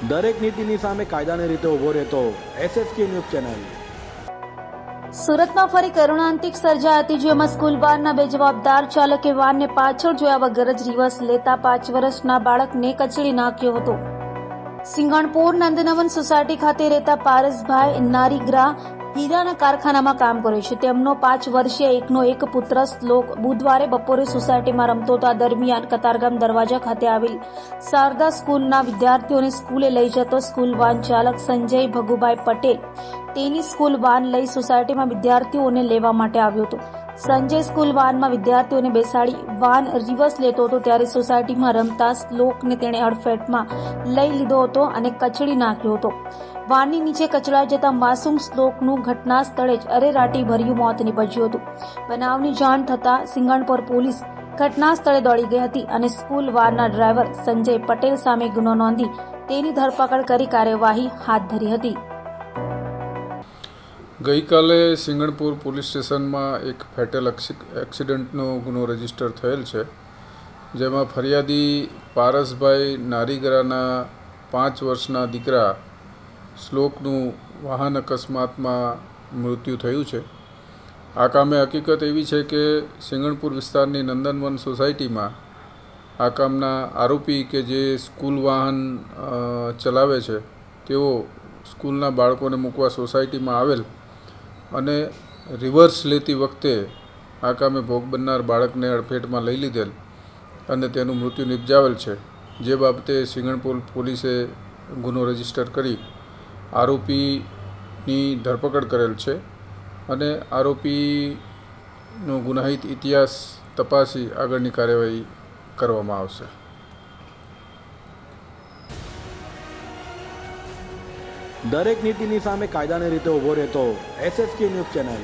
દરેક નીતિની સામે કાયદાની રીતે ઊભો રહેતો SSK ન્યૂઝ ચેનલ। સુરતમાં ફરી કરુણાંતિક સર્જાઈ હતી, જેમાં સ્કૂલ વાનના બેજવાબદાર ચાલકે વાનને પાછળ જોયા વગર જ રિવર્સ લેતા 5 વર્ષના બાળકને કચડી નાખ્યો હતો। સિંગણપુર નંદનવન સોસાયટી ખાતે રહેતા પારસભાઈ નારીગ્રા હીરાના કારખાનામાં કામ કરે છે। તેમનો 5 વર્ષીય એકનો એક પુત્ર શ્લોક બુધવારે બપોરે સોસાયટીમાં રમતો હતો। આ દરમિયાન કતારગામ દરવાજા ખાતે આવેલ શારદા સ્કૂલના વિદ્યાર્થીઓને સ્કૂલે લઈ જતો સ્કૂલ વાન ચાલક સંજય ભગુભાઈ પટેલ તેની સ્કૂલ વાન લઈ સોસાયટીમાં વિદ્યાર્થીઓને લેવા માટે આવ્યો હતો। સંજય સ્કૂલ વાનમાં વિદ્યાર્થીઓને બેસાડી વાન રિવર્સ લેતો હતો, ત્યારે સોસાયટીમાં રમતા શ્લોકને તેણે અડફેટમાં લઈ લીધો હતો અને કચડી નાખ્યો હતો। વાનની નીચે કચડાઈ જતા માસૂમ શ્લોકનું ઘટના સ્થળે જ અરેરાટી ભર્યું મોત નીપજ્યું હતું। બનાવની જાણ થતાં સિંગણપુર પોલીસ ઘટના સ્થળે દોડી ગઈ હતી અને સ્કૂલ વાનના ડ્રાઈવર સંજય પટેલ સામે ગુનો નોંધી તેની ધરપકડ કરી કાર્યવાહી હાથ ધરી હતી। ગઈકાલે સિંગણપુર પોલીસ સ્ટેશનમાં એક ફેટલ એક્સિડન્ટનો ગુનો રજીસ્ટર થયેલ છે, જેમાં ફરિયાદી પારસભાઈ નારીગરાના 5 વર્ષના દીકરા શ્લોકનું વાહન અકસ્માતમાં મૃત્યુ થયું છે। આ કામે હકીકત એવી છે કે સિંગણપુર વિસ્તારની નંદનવન સોસાયટીમાં આ કામના આરોપી કે જે સ્કૂલ વાહન ચલાવે છે તેઓ સ્કૂલના બાળકોને મૂકવા સોસાયટીમાં આવેલ અને રિવર્સ લેતી વખતે આ કામે ભોગ બનનાર બાળકને અડફેટમાં લઈ લીધેલ અને તેનું મૃત્યુ નિપજાવેલ છે। જે બાબતે સિંગણપુર પોલીસે ગુનો રજીસ્ટર કરી આરોપીની ધરપકડ કરેલ છે અને આરોપીનો ગુનાહિત ઇતિહાસ તપાસી આગળની કાર્યવાહી કરવામાં આવશે। દરેક નીતિની સામે કાયદાની રીતે ઊભો રહેતો SSK ન્યૂઝ ચેનલ।